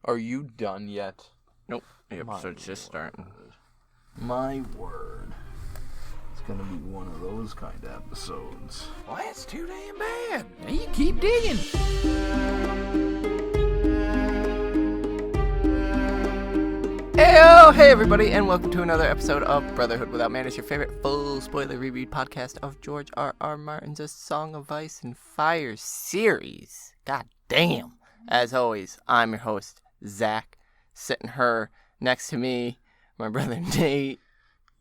Are you done yet? Nope. The episode's just starting. My word. It's gonna be one of those kind of episodes. Well, that's too damn bad. Now you keep digging. Hey everybody, and welcome to another episode of Brotherhood Without Manners, your favorite full spoiler reread podcast of George R.R. Martin's A Song of Ice and Fire series. God damn. As always, I'm your host, Zach. Sitting her next to me, my brother Nate.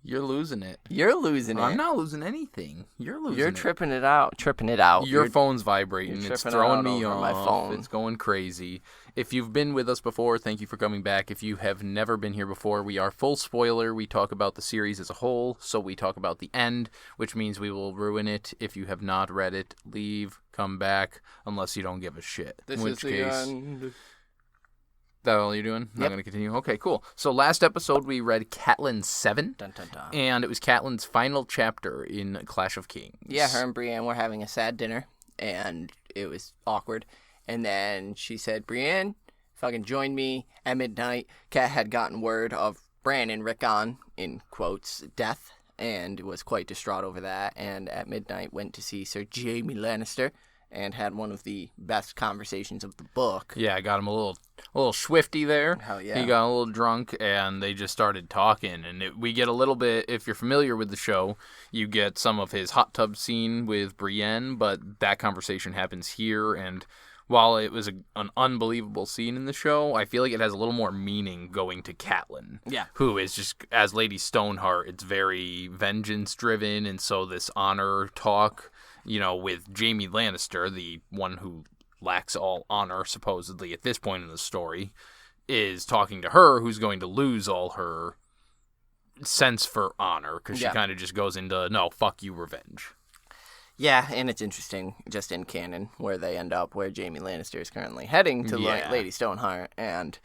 You're losing it. You're losing it. I'm not losing anything. You're losing it. You're tripping it out. Your phone's vibrating. It's throwing me off. My phone. It's going crazy. If you've been with us before, thank you for coming back. If you have never been here before, we are full spoiler. We talk about the series as a whole, so we talk about the end, which means we will ruin it. If you have not read it, leave, come back, unless you don't give a shit. This is the end. That all you're doing? Yep. Not going to continue? Okay, cool. So last episode we read Catelyn 7, Dun, dun, dun. and it was Catelyn's final chapter in Clash of Kings. Yeah, her and Brienne were having a sad dinner, and it was awkward. And then she said, Brienne, fucking join me at midnight. Kat had gotten word of Bran and Rickon, in quotes, death, and was quite distraught over that. And at midnight went to see Sir Jaime Lannister and had one of the best conversations of the book. Yeah, I got him a little swifty there. Hell yeah. He got a little drunk, and they just started talking. And we get a little bit, if you're familiar with the show, you get some of his hot tub scene with Brienne, but that conversation happens here. And while it was an unbelievable scene in the show, I feel like it has a little more meaning going to Catelyn. Yeah. Who is just, as Lady Stoneheart, it's very vengeance-driven, and so this honor talk, with Jaime Lannister, the one who lacks all honor, supposedly, at this point in the story, is talking to her, who's going to lose all her sense for honor, because she kind of just goes into, no, fuck you, revenge. Yeah, and it's interesting, just in canon, where they end up, where Jaime Lannister is currently heading to Lady Stoneheart, and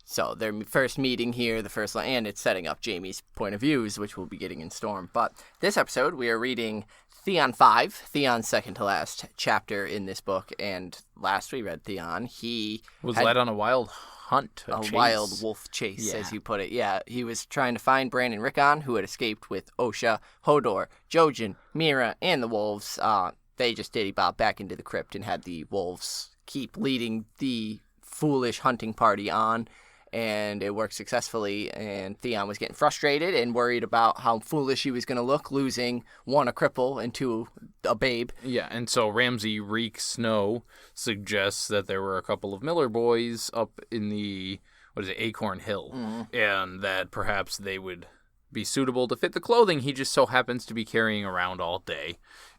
so their first meeting here, and it's setting up Jaime's point of views, which we'll be getting in Storm. But this episode, we are reading Theon 5, Theon's second to last chapter in this book, and last we read Theon, he was led on a wild hunt, a wild wolf chase, as you put it. Yeah, he was trying to find Bran and Rickon, who had escaped with Osha, Hodor, Jojen, Mira, and the wolves. They just diddy-bopped back into the crypt and had the wolves keep leading the foolish hunting party on, and it worked successfully, and Theon was getting frustrated and worried about how foolish he was going to look, losing one, a cripple, and two, a babe. Yeah, and so Ramsay Reek Snow suggests that there were a couple of Miller boys up in the, Acorn Hill, and that perhaps they would be suitable to fit the clothing he just so happens to be carrying around all day.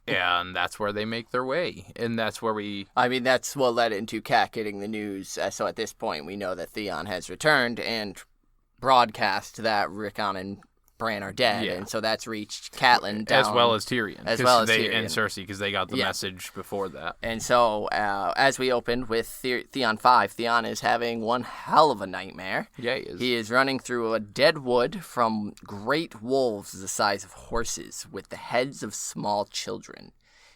And that's where they make their way. And that's where that's what led into Kat getting the news. So at this point, we know that Theon has returned and broadcast that Rickon and Bran are dead. Yeah. And so that's reached Catelyn down. As well as Tyrion. Tyrion. And Cersei, because they got the message before that. And so, as we opened with Theon 5, Theon is having one hell of a nightmare. Yeah, he is. He is running through a dead wood from great wolves the size of horses with the heads of small children.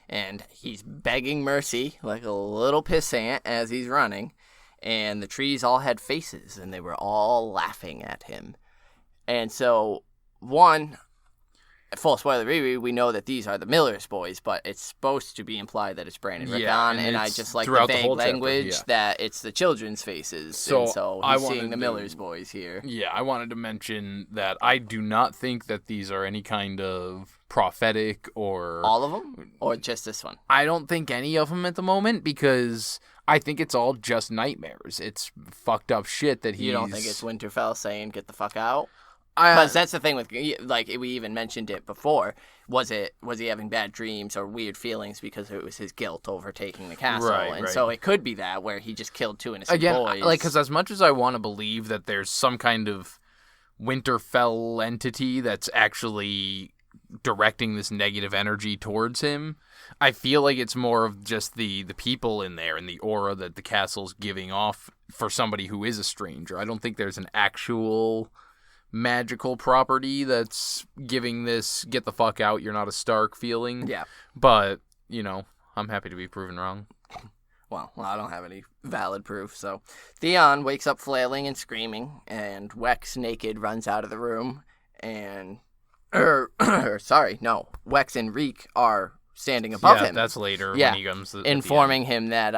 And he's begging mercy like a little pissant as he's running. And the trees all had faces, and they were all laughing at him. And so, one, full spoiler reread, we know that these are the Miller's boys, but it's supposed to be implied that it's Bran and Rickon, and I just like the vague language that it's the children's faces, so he's seeing the Miller's boys here. Yeah, I wanted to mention that I do not think that these are any kind of prophetic or... All of them? Or just this one? I don't think any of them at the moment, because I think it's all just nightmares. It's fucked up shit that he's... You don't think it's Winterfell saying, get the fuck out? Because that's the thing with, like, we even mentioned it before. Was he having bad dreams or weird feelings because it was his guilt overtaking the castle? Right. So it could be that, where he just killed two innocent boys. Because as much as I want to believe that there's some kind of Winterfell entity that's actually directing this negative energy towards him, I feel like it's more of just the people in there and the aura that the castle's giving off for somebody who is a stranger. I don't think there's an actual magical property that's giving this get the fuck out, you're not a Stark feeling. Yeah. But, I'm happy to be proven wrong. Well, I don't have any valid proof. So Theon wakes up flailing and screaming, and Wex naked runs out of the room. And, Wex and Reek are standing above him. That's later Yeah, when he comes informing him that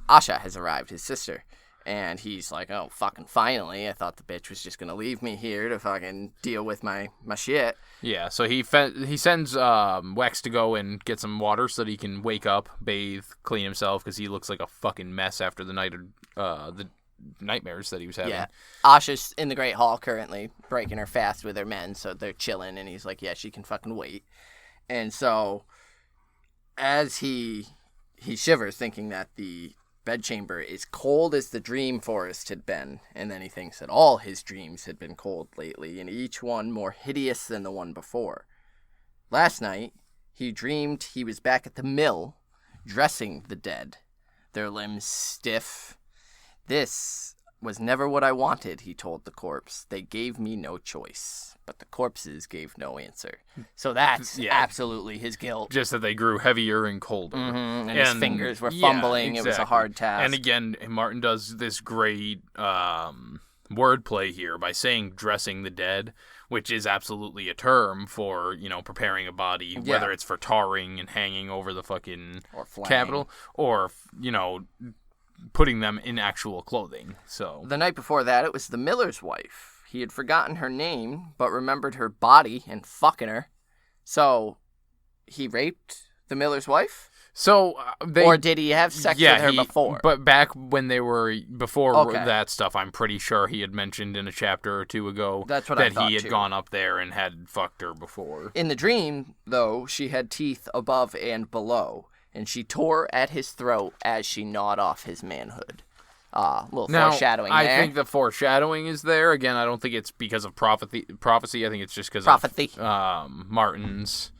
Asha has arrived, his sister. And he's like, oh, fucking finally. I thought the bitch was just going to leave me here to fucking deal with my shit. Yeah, so he sends Wex to go and get some water so that he can wake up, bathe, clean himself, because he looks like a fucking mess after the nightmares that he was having. Yeah. Asha's in the Great Hall currently, breaking her fast with her men, so they're chilling, and he's like, yeah, she can fucking wait. And so, as he shivers, thinking that the bedchamber is cold as the dream forest had been, and then he thinks that all his dreams had been cold lately, and each one more hideous than the one before. Last night, he dreamed he was back at the mill, dressing the dead, their limbs stiff. This was never what I wanted, he told the corpse. They gave me no choice, but the corpses gave no answer. So that's absolutely his guilt. Just that they grew heavier and colder. Mm-hmm. And his fingers were fumbling. Exactly. It was a hard task. And again, Martin does this great wordplay here by saying dressing the dead, which is absolutely a term for, preparing a body, whether it's for tarring and hanging over the fucking capital or, putting them in actual clothing. So the night before that, it was the miller's wife. He had forgotten her name, but remembered her body and fucking her. So he raped the miller's wife? So or did he have sex with her before? But back when they were before that stuff, I'm pretty sure he had mentioned in a chapter or two ago that he had gone up there and had fucked her before. In the dream, though, she had teeth above and below, and she tore at his throat as she gnawed off his manhood. Little foreshadowing there. I think the foreshadowing is there. Again, I don't think it's because of prophecy. I think it's just because of Martin's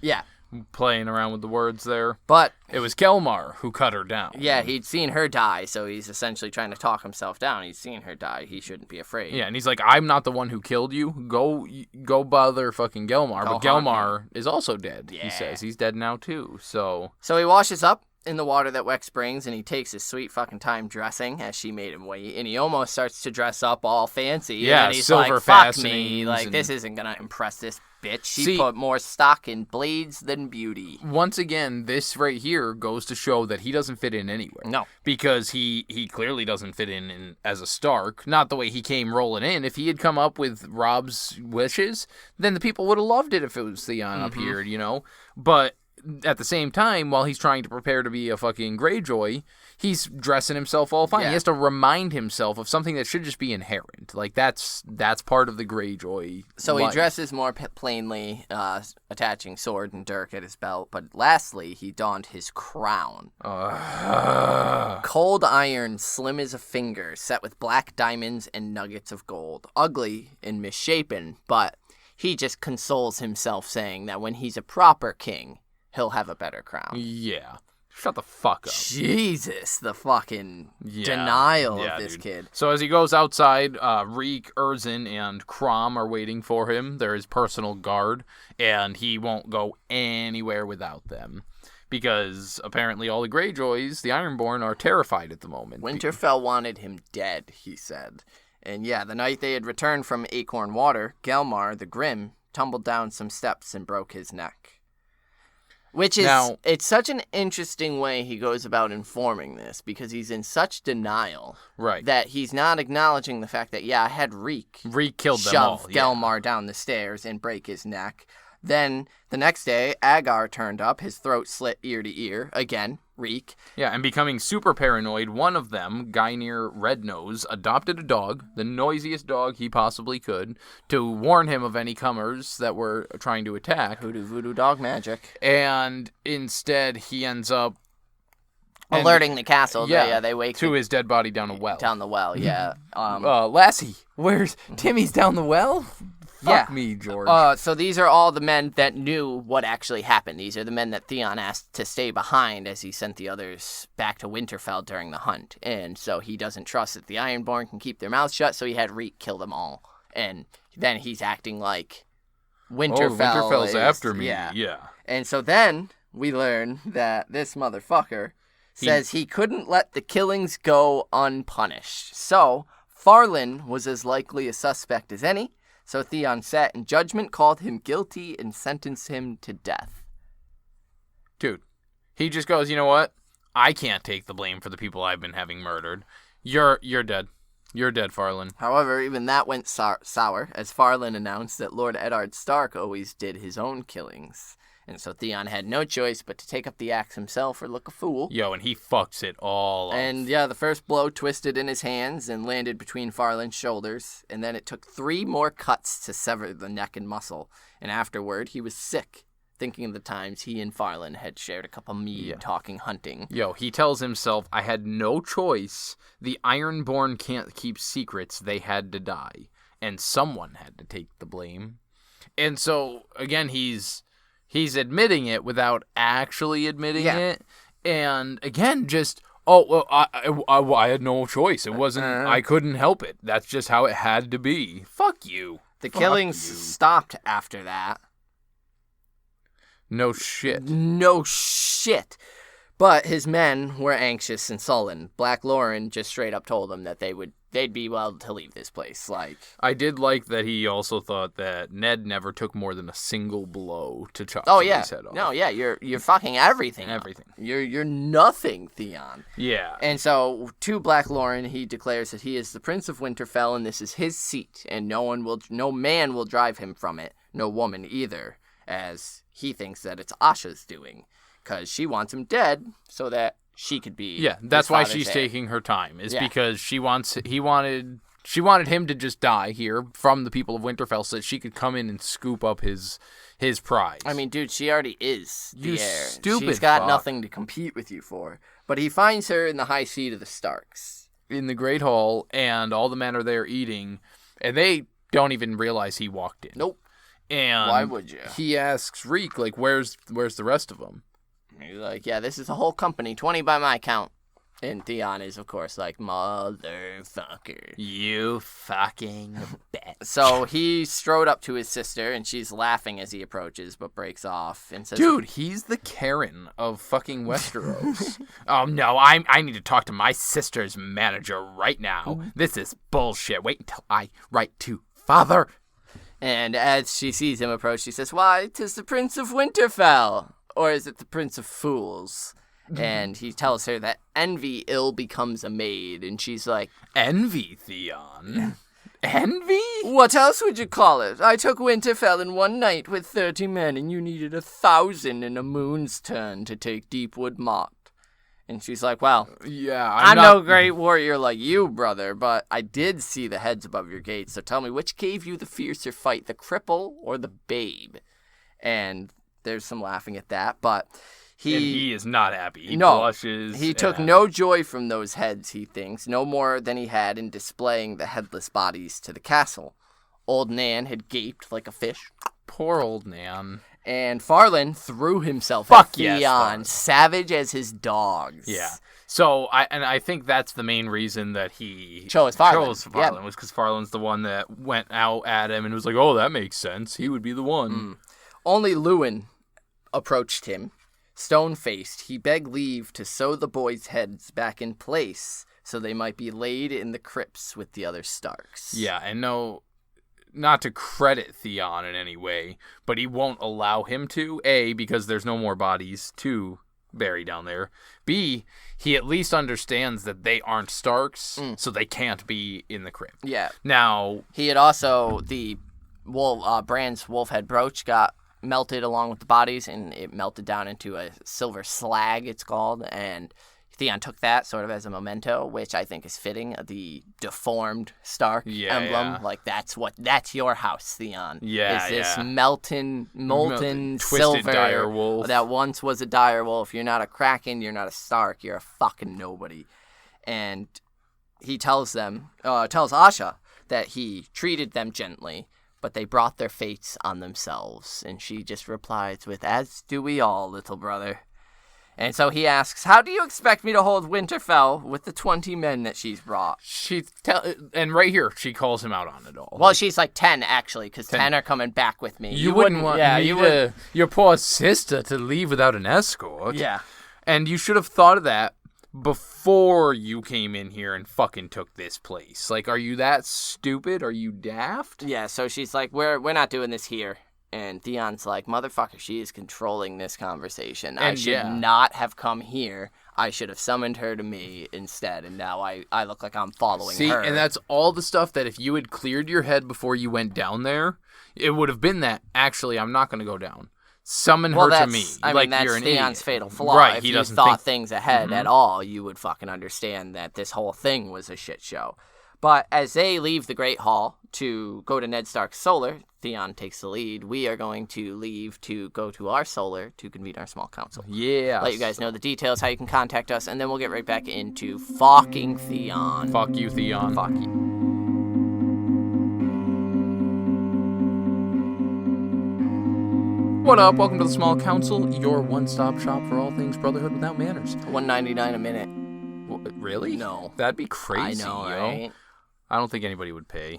playing around with the words there. But it was Gelmar who cut her down. Yeah, he'd seen her die, so he's essentially trying to talk himself down. He's seen her die. He shouldn't be afraid. Yeah, and he's like, I'm not the one who killed you. Go bother fucking Gelmar. But Gelmar is also dead, he says. He's dead now, too. So he washes up in the water that Wex brings, and he takes his sweet fucking time dressing as she made him wait, and he almost starts to dress up all fancy. Yeah, and he's silver like, fuck me. Like, this isn't gonna impress this bitch. She put more stock in blades than beauty. Once again, this right here goes to show that he doesn't fit in anywhere. No. Because he clearly doesn't fit in as a Stark. Not the way he came rolling in. If he had come up with Rob's wishes, then the people would have loved it if it was Theon up here, But at the same time, while he's trying to prepare to be a fucking Greyjoy, he's dressing himself all fine. Yeah. He has to remind himself of something that should just be inherent. Like, that's part of the Greyjoy So life. He dresses more plainly, attaching sword and dirk at his belt. But lastly, he donned his crown. Cold iron, slim as a finger, set with black diamonds and nuggets of gold. Ugly and misshapen, but he just consoles himself saying that when he's a proper king, he'll have a better crown. Yeah. Shut the fuck up. Jesus, the fucking denial of this kid. So as he goes outside, Reek, Erzin, and Crom are waiting for him. They're his personal guard, and he won't go anywhere without them. Because apparently all the Greyjoys, the Ironborn, are terrified at the moment. Winterfell wanted him dead, he said. And the night they had returned from Acorn Water, Gelmar, the Grim, tumbled down some steps and broke his neck. Which is, it's such an interesting way he goes about informing this, because he's in such denial that he's not acknowledging the fact that, I had Reek killed them all. Shove Gelmar down the stairs and break his neck. Then, the next day, Agar turned up, his throat slit ear to ear, again, Reek. Yeah, and becoming super paranoid, one of them, Gynir Rednose, adopted a dog, the noisiest dog he possibly could, to warn him of any comers that were trying to attack. Hoodoo voodoo dog magic. And instead, he ends up alerting the castle. They wake to his dead body down a well. Down the well, yeah. Lassie, where's Timmy's down the well? Fuck me, George. So these are all the men that knew what actually happened. These are the men that Theon asked to stay behind as he sent the others back to Winterfell during the hunt. And so he doesn't trust that the Ironborn can keep their mouths shut, so he had Reek kill them all. And then he's acting like Winterfell's after me. Yeah. And so then we learn that this motherfucker says he couldn't let the killings go unpunished. So, Farlan was as likely a suspect as any, so Theon sat in judgment, called him guilty, and sentenced him to death. Dude, he just goes, you know what? I can't take the blame for the people I've been having murdered. You're dead. You're dead, Farlan. However, even that went sour, as Farlan announced that Lord Eddard Stark always did his own killings. And so Theon had no choice but to take up the axe himself or look a fool. Yo, and he fucks it all up. And yeah, the first blow twisted in his hands and landed between Farlan's shoulders, and then it took 3 more cuts to sever the neck and muscle. And afterward, he was sick, thinking of the times he and Farlan had shared a cup of mead talking hunting. Yo, he tells himself, I had no choice. The Ironborn can't keep secrets. They had to die. And someone had to take the blame. And so, again, he's admitting it without actually admitting it. And again, just, I had no choice. It wasn't, I couldn't help it. That's just how it had to be. Fuck you. The killings stopped after that. No shit. No shit. But his men were anxious and sullen. Black Lauren just straight up told them that they'd be well to leave this place. Like, I did like that he also thought that Ned never took more than a single blow to chop somebody's head off. No, yeah, you're fucking everything. Everything. You're nothing, Theon. Yeah. And so to Black Lauren, he declares that he is the Prince of Winterfell and this is his seat, and no man will drive him from it, no woman either, as he thinks that it's Asha's doing, because she wants him dead so that she could be. Yeah, that's why she's taking her time, because she wanted him to just die here from the people of Winterfell so that she could come in and scoop up his prize. I mean, dude, she already is the You heir. stupid She's got fuck. nothing to compete with you for. But he finds her in the high seat of the Starks. In the Great Hall, and all the men are there eating, and they don't even realize he walked in. Nope. And why would you? He asks Reek, like, where's the rest of them? He's like, yeah, this is the whole company, 20 by my count. And Theon is, of course, like, motherfucker. You fucking bitch. So he strode up to his sister, and she's laughing as he approaches, but breaks off and says, Dude, he's the Karen of fucking Westeros. Oh, no, I need to talk to my sister's manager right now. This is bullshit. Wait until I write to Father. And as she sees him approach, she says, why, 'tis the Prince of Winterfell. Or is it the Prince of Fools? And he tells her that envy ill becomes a maid. And she's like, Envy, Theon? Envy? what else would you call it? I took Winterfell in one night with 30 men, and you needed 1,000 in a moon's turn to take Deepwood Motte. And she's like, well, Yeah, I'm no great warrior like you, brother, but I did see the heads above your gate. So tell me, which gave you the fiercer fight, the cripple or the babe? And there's some laughing at that, but he is not happy. He blushes. He took no joy from those heads, he thinks, no more than he had in displaying the headless bodies to the castle. Old Nan had gaped like a fish. Poor old Nan. And Farlan threw himself Fuck at yes, Theon, Farlan. savage as his dogs. Yeah. So I think that's the main reason that he chose Farlan. was because Farlan's the one that went out at him and was like, oh, that makes sense. He would be the one. Only Lewin approached him. Stone-faced, he begged leave to sew the boys' heads back in place so they might be laid in the crypts with the other Starks. Yeah, and no, not to credit Theon in any way, but he won't allow him to, A, because there's no more bodies to bury down there. B, he at least understands that they aren't Starks, so they can't be in the crypt. Yeah. Now, He had also, the Bran's wolf head brooch got melted along with the bodies, and it melted down into a silver slag, it's called, and Theon took that sort of as a memento, which I think is fitting, the deformed Stark emblem. Yeah. Like, that's your house, Theon. Yeah, is this yeah. molten Twisted silver dire wolf. that once was a dire wolf. You're not a Kraken, you're not a Stark, you're a fucking nobody. And he tells Asha that he treated them gently, but they brought their fates on themselves. And she just replies with, as do we all, little brother. And so he asks, how do you expect me to hold Winterfell with the 20 men that she's brought? and right here, she calls him out on it all. Well, she's like 10, actually, because 10 are coming back with me. You wouldn't want your poor sister to leave without an escort. Yeah. And you should have thought of that before you came in here and fucking took this place. Like, are you that stupid? Are you daft? Yeah, so she's like, we're not doing this here. And Theon's like, motherfucker, she is controlling this conversation. I should not have come here. I should have summoned her to me instead, and now I look like I'm following her. See, and that's all the stuff that if you had cleared your head before you went down there, it would have been that, actually, I'm not going to go down. Summon her to me. I like, mean, that's you're an Theon's idiot. fatal flaw. Right, if he you doesn't thought think... things ahead at all, you would fucking understand that this whole thing was a shit show. But as they leave the Great Hall to go to Ned Stark's solar, Theon takes the lead. We are going to leave to go to our solar to convene our small council. Yeah. Let you guys know the details, how you can contact us, and then we'll get right back into fucking Theon. Fuck you, Theon. Fuck you. What up? Welcome to the Small Council, your one-stop shop for all things Brotherhood Without Manners. $1.99 a minute. Really? No. That'd be crazy, I know, yo. right? I don't think anybody would pay.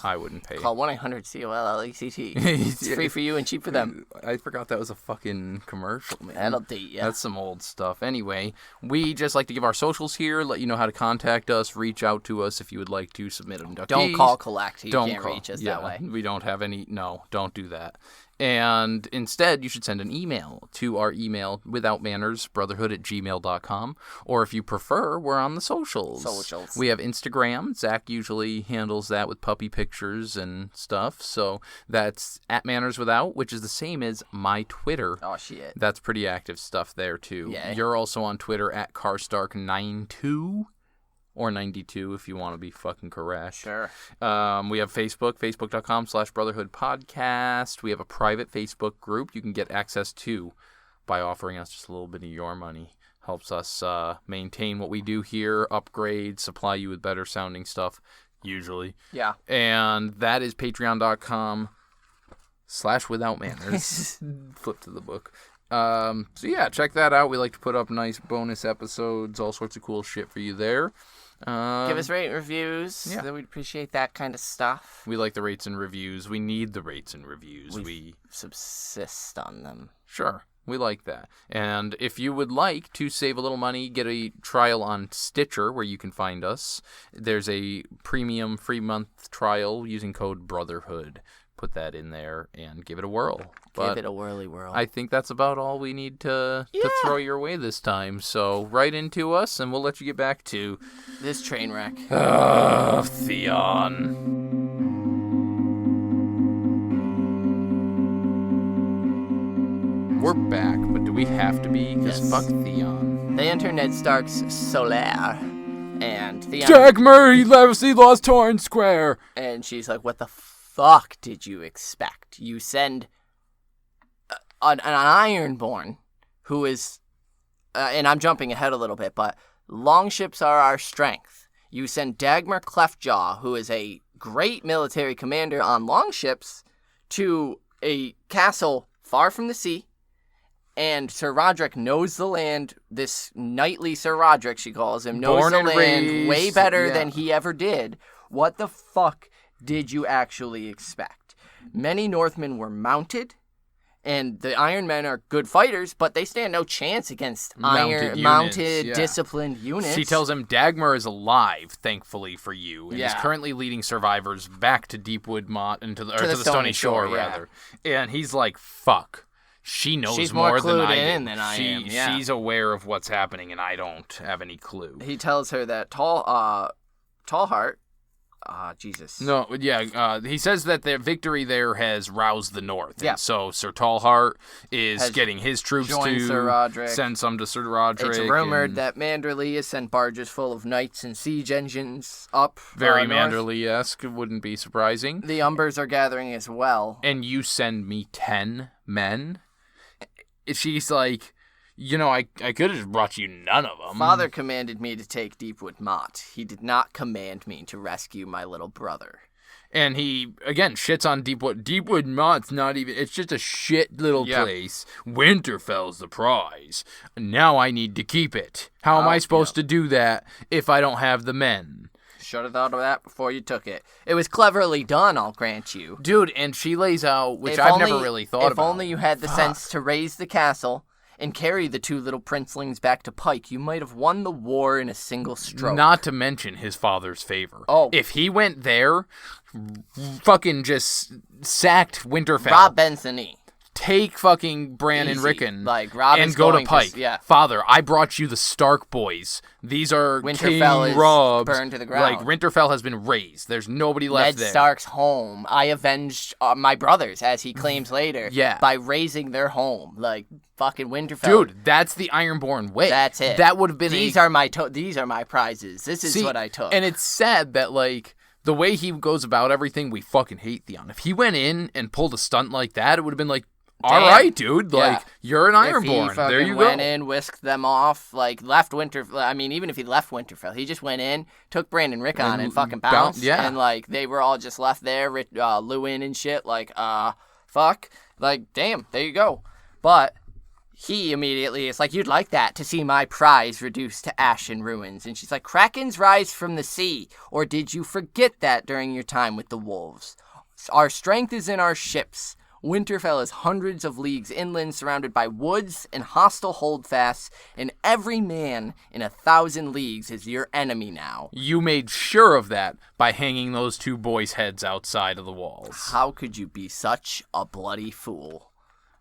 I wouldn't pay. Call 1-800-COLLECT. It's free for you and cheap for them. I forgot that was a fucking commercial, man. That'll date ya. That's some old stuff. Anyway, we just like to give our socials here, let you know how to contact us, reach out to us if you would like to submit inductees. Don't call collect. You Don't can't call. reach us Yeah, that way. We don't have any. No, don't do that. And instead, you should send an email to our email, withoutmannersbrotherhood@gmail.com. Or if you prefer, we're on the socials. We have Instagram. Zach usually handles that with puppy pictures and stuff. So that's @mannerswithout, which is the same as my Twitter. Oh, shit. That's pretty active stuff there, too. Yeah. You're also on Twitter @carstark92. Or 92 if you want to be fucking correct. Sure. We have Facebook, facebook.com/Brotherhood Podcast. We have a private Facebook group you can get access to by offering us just a little bit of your money. Helps us maintain what we do here, upgrade, supply you with better sounding stuff, usually. Yeah. And that is patreon.com/withoutmanners. Flip to the book. So yeah, check that out. We like to put up nice bonus episodes, all sorts of cool shit for you there. Give us rate reviews. Yeah. We'd appreciate that kind of stuff. We like the rates and reviews. We need the rates and reviews. We subsist on them. Sure. We like that. And if you would like to save a little money, get a trial on Stitcher where you can find us. There's a premium free month trial using code Brotherhood. Put that in there and give it a whirl. Give it a whirly whirl. I think that's about all we need to throw your way this time. So write into us and we'll let you get back to this train wreck. Theon. We're back, but do we have to be? Because fuck Theon. They enter Ned Stark's solar, and Theon... Dagmar, he lost Torrhen Square. And she's like, what the fuck did you expect? You send an Ironborn who is, and I'm jumping ahead a little bit, but longships are our strength. You send Dagmar Cleftjaw, who is a great military commander on longships, to a castle far from the sea, and Sir Roderick knows the land. This knightly Sir Roderick, she calls him, knows Born the and land raised, way better yeah. than he ever did. What the fuck did you actually expect? Many Northmen were mounted, and the Iron Men are good fighters, but they stand no chance against mounted disciplined units. She tells him Dagmar is alive, thankfully for you, and is currently leading survivors back to Deepwood Mott and to the Stony Shore, rather. And he's like, "Fuck." She knows She's more clued than I in do. than I am. Yeah. She's aware of what's happening, and I don't have any clue. He tells her that Tallheart. Jesus. No, yeah, he says that their victory there has roused the North. Yeah. And so Sir Tallheart is getting his troops to Sir Roderick. send some to Sir Roderick. It's rumored that Manderley has sent barges full of knights and siege engines up. Very north. Manderley-esque, wouldn't be surprising. The Umbers are gathering as well. And you send me 10 men? She's like, I could have just brought you none of them. Father commanded me to take Deepwood Mott. He did not command me to rescue my little brother. And he, again, shits on Deepwood. Deepwood Mott's not even, it's just a shit little place. Winterfell's the prize. Now I need to keep it. How am I supposed to do that if I don't have the men? Should have thought of that before you took it. It was cleverly done, I'll grant you. Dude, and she lays out, which I've never really thought about. If only you had the sense to raise the castle. and carry the 2 little princelings back to Pike, you might have won the war in a single stroke. Not to mention his father's favor. Oh. If he went there, fucking just sacked Winterfell. Rob Benson-y. Take fucking Bran and Easy. Rickon Like, Rob and is go to going Pike. yeah. Father, I brought you the Stark boys. These are Winterfell King is Rob's. burned to the ground. Like, Winterfell has been razed. There's nobody left Ned there. Stark's home. I avenged my brothers, as he claims later, Yeah. by razing their home. Like, fucking Winterfell. Dude, that's the Ironborn way. That's it. That would have been These are my prizes. This is what I took. And it's sad that, like, the way he goes about everything, we fucking hate Theon. If he went in and pulled a stunt like that, it would have been like, all right, dude, like, you're an Ironborn. There you go. Went in, whisked them off, like, left Winterfell. I mean, even if he left Winterfell, he just went in, took Bran and Rickon and fucking bounced. Yeah. And, like, they were all just left there, Lewin and shit, like, fuck. Like, damn, there you go. But he immediately is like, you'd like that, to see my prize reduced to ash and ruins. And she's like, Krakens rise from the sea. Or did you forget that during your time with the wolves? Our strength is in our ships. Winterfell is hundreds of leagues inland, surrounded by woods and hostile holdfasts, and every man in 1,000 leagues is your enemy now. You made sure of that by hanging those 2 boys' heads outside of the walls. How could you be such a bloody fool?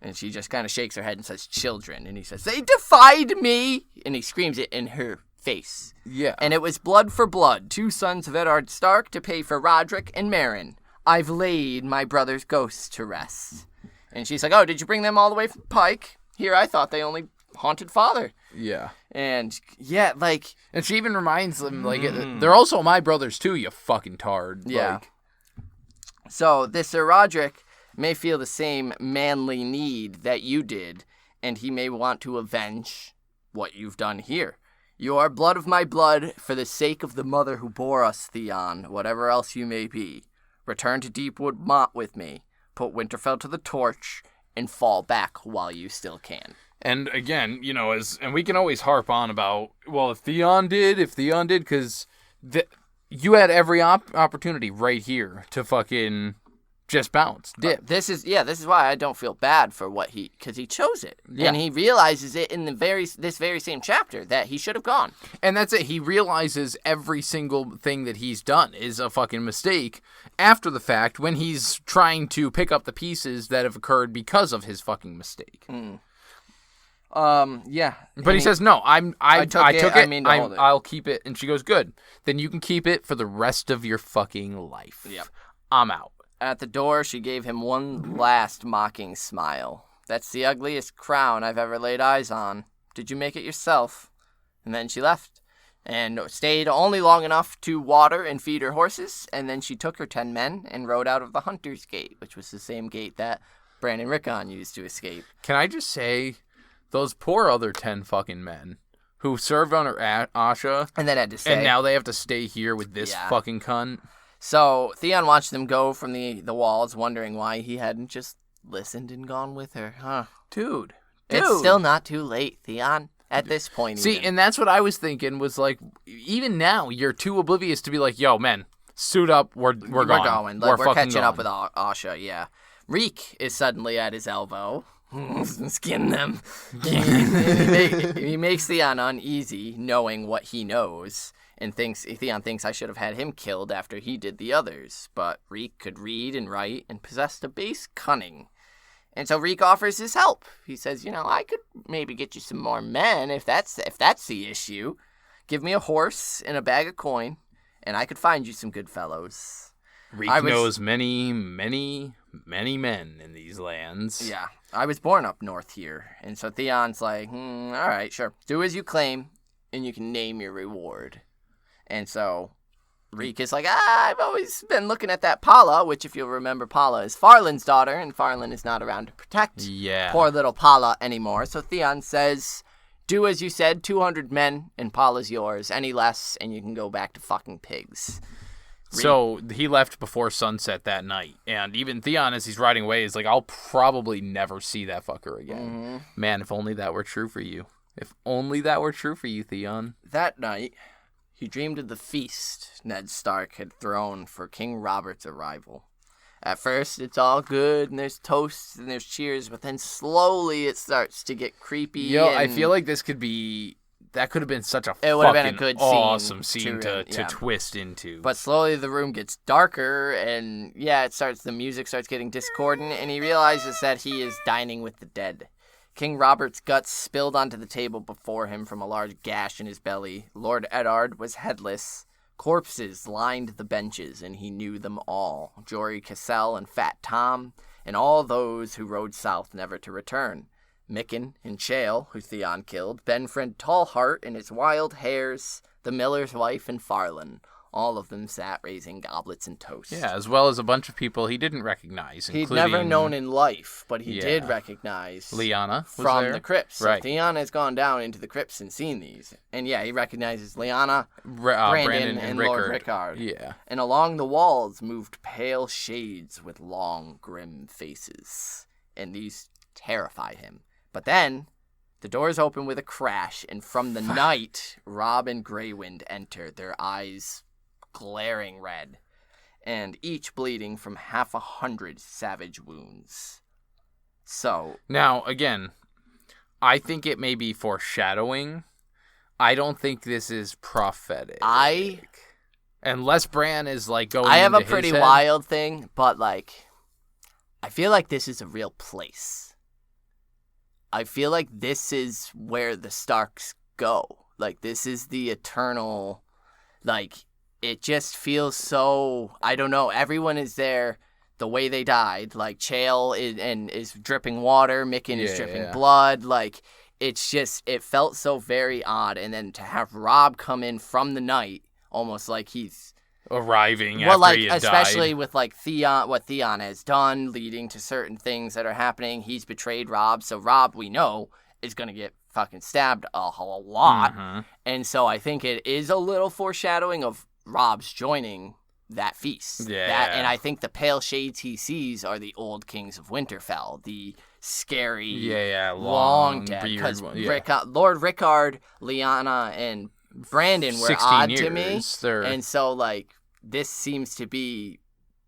And she just kind of shakes her head and says, children. And he says, they defied me! And he screams it in her face. Yeah. And it was blood for blood, 2 sons of Eddard Stark to pay for Roderick and Meryn. I've laid my brother's ghosts to rest. And she's like, oh, did you bring them all the way from Pike? Here, I thought they only haunted father. Yeah. And, yeah, like... And she even reminds them, like, they're also my brothers, too, you fucking tard. Yeah. Like, so, this Sir Roderick may feel the same manly need that you did, and he may want to avenge what you've done here. You are blood of my blood for the sake of the mother who bore us, Theon, whatever else you may be. Return to Deepwood Mott with me, put Winterfell to the torch, and fall back while you still can. and again, you know, and we can always harp on about, well, if Theon did, because you had every opportunity right here to fucking just bounce, dip. This is why I don't feel bad for because he chose it. Yeah. And he realizes it in this very same chapter that he should have gone. And that's it. He realizes every single thing that he's done is a fucking mistake after the fact when he's trying to pick up the pieces that have occurred because of his fucking mistake. Yeah. But he says, no, I took it. I mean to hold it. I'll keep it. And she goes, good. Then you can keep it for the rest of your fucking life. Yep. I'm out. At the door, she gave him one last mocking smile. That's the ugliest crown I've ever laid eyes on. Did you make it yourself? And then she left, and stayed only long enough to water and feed her horses, and then she took her 10 men and rode out of the Hunter's Gate, which was the same gate that Bran and Rickon used to escape. Can I just say, those poor other 10 fucking men who served under Asha, And then had to stay. and now they have to stay here with this fucking cunt? So Theon watched them go from the walls, wondering why he hadn't just listened and gone with her. Huh. Dude. It's still not too late, Theon, at this point. See, even. and that's what I was thinking, was like, even now, you're too oblivious to be like, yo, men, suit up, we're going. We're going. Like, we're fucking catching up going. with Asha, yeah. Reek is suddenly at his elbow. Skin them. He makes Theon uneasy, knowing what he knows, and Theon thinks I should have had him killed after he did the others. But Reek could read and write and possessed a base cunning. And so Reek offers his help. He says, I could maybe get you some more men if that's the issue. Give me a horse and a bag of coin, and I could find you some good fellows. Reek knows many, many, many men in these lands. Yeah, I was born up north here. And so Theon's like, all right, sure. Do as you claim, and you can name your reward. And so Reek is like, I've always been looking at that Paula, which, if you'll remember, Paula is Farland's daughter, and Farland is not around to protect poor little Paula anymore. So Theon says, do as you said, 200 men, and Paula's yours. Any less, and you can go back to fucking pigs. So he left before sunset that night, and even Theon, as he's riding away, is like, I'll probably never see that fucker again. Mm-hmm. Man, if only that were true for you. If only that were true for you, Theon. That night, he dreamed of the feast Ned Stark had thrown for King Robert's arrival. At first, it's all good, and there's toasts and there's cheers, but then slowly it starts to get creepy. I feel like this could have been such a It would have been a fucking good awesome scene to yeah. twist into. But slowly the room gets darker, and the music starts getting discordant, and he realizes that he is dining with the dead. King Robert's guts spilled onto the table before him from a large gash in his belly. Lord Eddard was headless. Corpses lined the benches, and he knew them all. Jory Cassell and Fat Tom, and all those who rode south never to return. Micken and Chael, who Theon killed, Benfriend Tallheart and his wild hares, the miller's wife, and Farlan. All of them sat raising goblets and toasts. Yeah, as well as a bunch of people he didn't recognize, He'd never known in life, but he did recognize Lyanna from the crypts. So right. Theon has gone down into the crypts and seen these. And he recognizes Lyanna, Brandon, and Lord Rickard. Yeah. And along the walls moved pale shades with long, grim faces. And these terrify him. But then, the doors open with a crash, and from the night, Robb and Greywind enter, their eyes glaring red, and each bleeding from 100 savage wounds. So now, again, I think it may be foreshadowing. I don't think this is prophetic. Unless Bran is like going. I have into a pretty his head. wild thing, but like, I feel like this is a real place. I feel like this is where the Starks go. Like, this is the eternal, like. It just feels so, I don't know, everyone is there the way they died. Like, Chael is dripping water, Micken is dripping blood. Like, it's just, it felt so very odd. And then to have Robb come in from the night, almost like he's arriving after he had especially died. with like Theon, what Theon has done, leading to certain things that are happening. He's betrayed Robb, so Robb, we know, is going to get fucking stabbed a whole lot. Mm-hmm. And so I think it is a little foreshadowing of Robb's joining that feast. Yeah. And I think the pale shades he sees are the old kings of Winterfell, the scary, long dead. Because Lord Rickard, Lyanna, and Brandon were odd to me. And so, like, this seems to be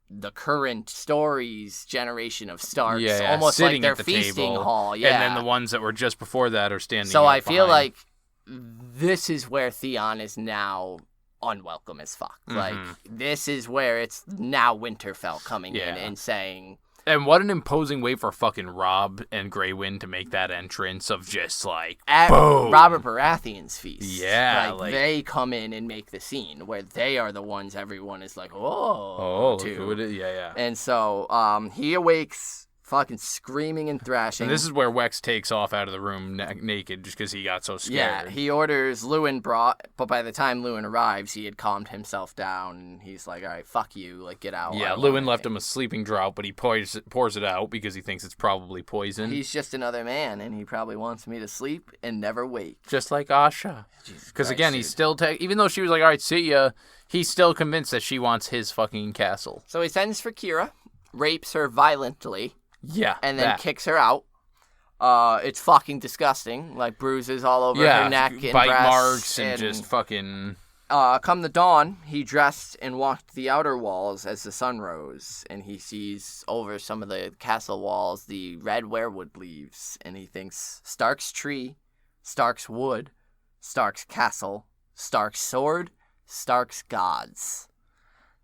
the current story's generation of Starks, almost sitting like their at the feasting table. hall. Yeah. And then the ones that were just before that are standing. So I feel behind. like this is where Theon is now unwelcome as fuck. Mm-hmm. Like, this is where it's now Winterfell coming in and saying... And what an imposing way for fucking Robb and Greywind to make that entrance of just like, at boom! Robert Baratheon's feast. Yeah. Like, they come in and make the scene where they are the ones everyone is like, oh, to. And so he awakes fucking screaming and thrashing. And this is where Wex takes off out of the room naked just because he got so scared. Yeah, he orders Lewin brought, but by the time Lewin arrives, he had calmed himself down, and he's like, all right, fuck you, like, get out. Yeah, Lewin left him a sleeping draught, but he pours it out because he thinks it's probably poison. He's just another man, and he probably wants me to sleep and never wake. Just like Asha. Because again, he's still, even though she was like, all right, see ya, he's still convinced that she wants his fucking castle. So he sends for Kira, rapes her violently, yeah, and then kicks her out. It's fucking disgusting. Like, bruises all over her neck and bite breasts. Marks and just fucking... Come the dawn, he dressed and walked the outer walls as the sun rose, and he sees over some of the castle walls the red weirwood leaves, and he thinks, Stark's tree, Stark's wood, Stark's castle, Stark's sword, Stark's gods.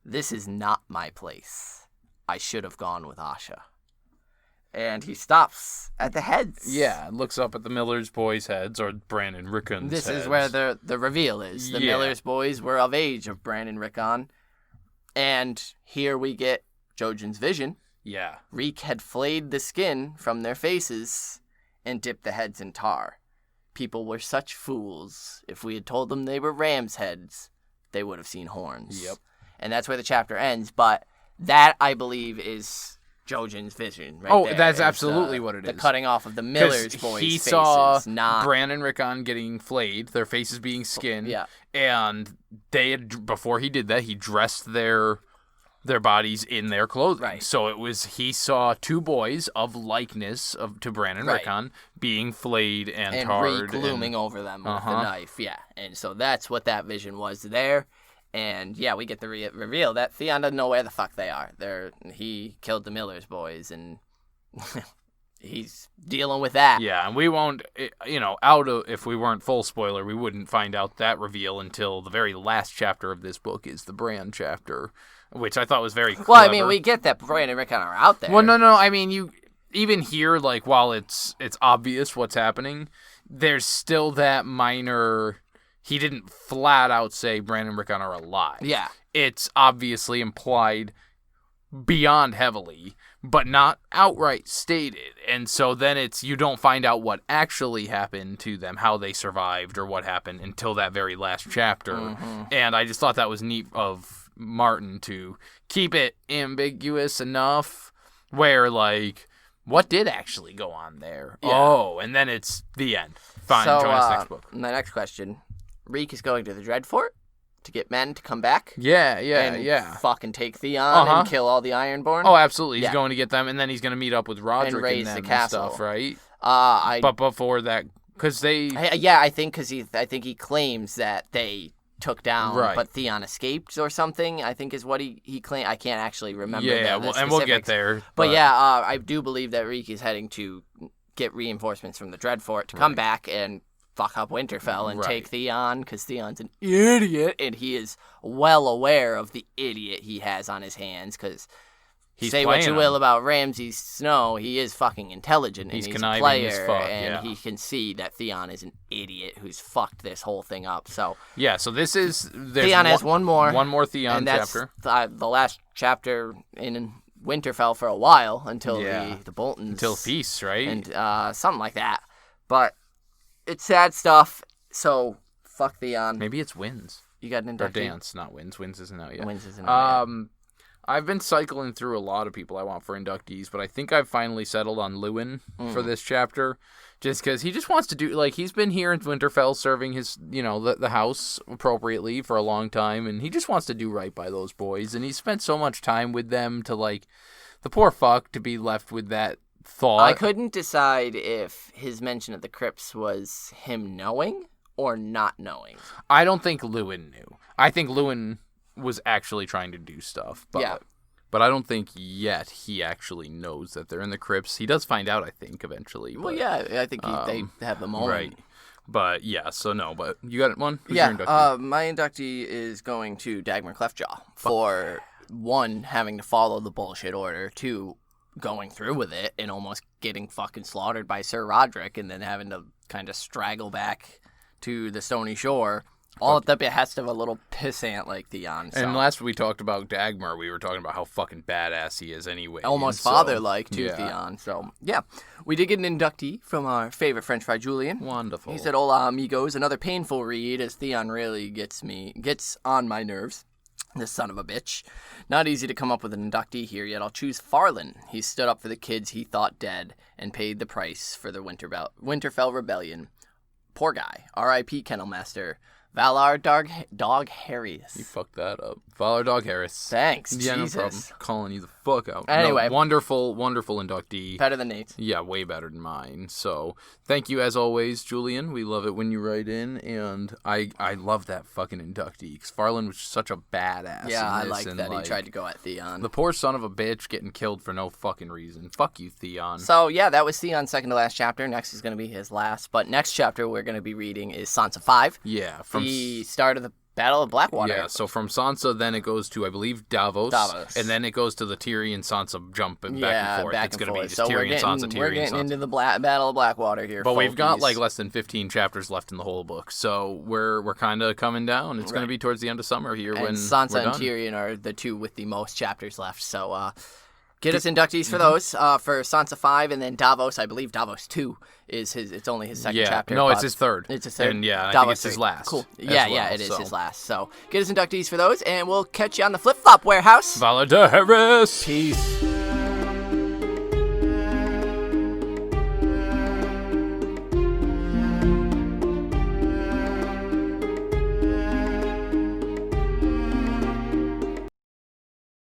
This is not my place. I should have gone with Asha. And he stops at the heads. Yeah, looks up at the Miller's boys' heads, or Bran and Rickon's This heads. is where the reveal is. The Miller's boys were of age of Bran and Rickon. And here we get Jojen's vision. Yeah. Reek had flayed the skin from their faces and dipped the heads in tar. People were such fools. If we had told them they were ram's heads, they would have seen horns. Yep. And that's where the chapter ends. But that, I believe, is Jojen's vision right there. That's absolutely what it is. The cutting off of the Miller's boys' faces. He saw not... Bran and Rickon getting flayed, their faces being skinned. Yeah. And they had, before he did that, he dressed their bodies in their clothing. Right. So he saw two boys of likeness to Bran and Rickon being flayed and tarred. And Reek looming over them with the knife. Yeah. And so that's what that vision was there. And yeah, we get the reveal that Theon doesn't know where the fuck they are. He killed the Miller's boys, and he's dealing with that. Yeah, and we won't, if we weren't full spoiler, we wouldn't find out that reveal until the very last chapter of this book is the Bran chapter, which I thought was very clever. Well, I mean, we get that Bran and Rickon are out there. Well, no, I mean, you even here, like, while it's obvious what's happening, there's still that minor. He didn't flat out say Bran and Rickon are alive. Yeah. It's obviously implied beyond heavily, but not outright stated. And so then you don't find out what actually happened to them, how they survived or what happened until that very last chapter. Mm-hmm. And I just thought that was neat of Martin to keep it ambiguous enough where, like, what did actually go on there? Yeah. Oh, and then it's the end. Fine, so, join us next book. My next question. Reek is going to the Dreadfort to get men to come back. Yeah. Fucking take Theon and kill all the Ironborn. Oh, absolutely. He's going to get them, and then he's going to meet up with Roderick and raze them the castle. And stuff, right? But before that, because they... I think he claims that they took down, right. But Theon escaped or something, I think is what he claimed. I can't actually remember and we'll get there. But yeah, I do believe that Reek is heading to get reinforcements from the Dreadfort to come back and fuck up Winterfell and take Theon, because Theon's an idiot, and he is well aware of the idiot he has on his hands, because say what you will about Ramsay Snow, he is fucking intelligent, and he's a player, as fuck, and he can see that Theon is an idiot who's fucked this whole thing up. So so this is... Theon has one more Theon and that's chapter. The last chapter in Winterfell for a while, until the Boltons... Until peace, right? And something like that. But it's sad stuff, so fuck Theon. Maybe it's Wins. You got an inductee? Or Dance, not Wins. Wins isn't out yet. Wins isn't out yet. I've been cycling through a lot of people I want for inductees, but I think I've finally settled on Lewin for this chapter, just because he just wants to do, like, he's been here in Winterfell serving his, the house appropriately for a long time, and he just wants to do right by those boys, and he spent so much time with them to, like, the poor fuck to be left with that thought. I couldn't decide if his mention of the crypts was him knowing or not knowing. I don't think Lewin knew. I think Lewin was actually trying to do stuff. But, but I don't think yet he actually knows that they're in the crypts. He does find out, I think, eventually. Well, I think they have the moment. Right. But, but you got one? Who's your inductee? My inductee is going to Dagmar Cleftjaw for, one, having to follow the bullshit order, two, going through with it and almost getting fucking slaughtered by Sir Roderick, and then having to kind of straggle back to the Stony Shore, all at the behest of a little pissant like Theon. So. And last we talked about Dagmar, we were talking about how fucking badass he is anyway. Almost father-like to Theon. So, we did get an inductee from our favorite French fry, Julian. Wonderful. He said, "Hola, amigos. Another painful read, as Theon really gets on my nerves. This son of a bitch. Not easy to come up with an inductee here, yet I'll choose Farlan. He stood up for the kids he thought dead and paid the price for the Winterfell Rebellion. Poor guy. R.I.P. Kennelmaster. Valar Dog Harris." You fucked that up. Valar Dog Harris. Thanks. Yeah, Jesus. no problem. Calling you the fuck out. Anyway. No, wonderful inductee. Better than Nate's. Yeah, way better than mine. So, thank you as always, Julian. We love it when you write in, and I love that fucking inductee, because Farlan was such a badass. Yeah, I like that he tried to go at Theon. The poor son of a bitch getting killed for no fucking reason. Fuck you, Theon. So, that was Theon's second to last chapter. Next is going to be his last. But next chapter we're going to be reading is Sansa 5. Yeah. From the start of the Battle of Blackwater. Yeah, so from Sansa, then it goes to, I believe, Davos. And then it goes to the Tyrion Sansa jumping back and forth. It's going to be just Tyrion Sansa, Tyrion Sansa. We're getting into the Battle of Blackwater here, but we've got like less than 15 chapters left in the whole book, so we're kind of coming down. It's going to be towards the end of summer here when Sansa and Tyrion are the two with the most chapters left, so get us inductees for those. For Sansa 5, and then Davos, I believe Davos 2 is his. It's only his second chapter. No, it's his third. It's his third. And I Davos think it's his last. Cool. Yeah, it is his last. So get us inductees for those, and we'll catch you on the Flip Flop Warehouse. Valar Harris. Peace.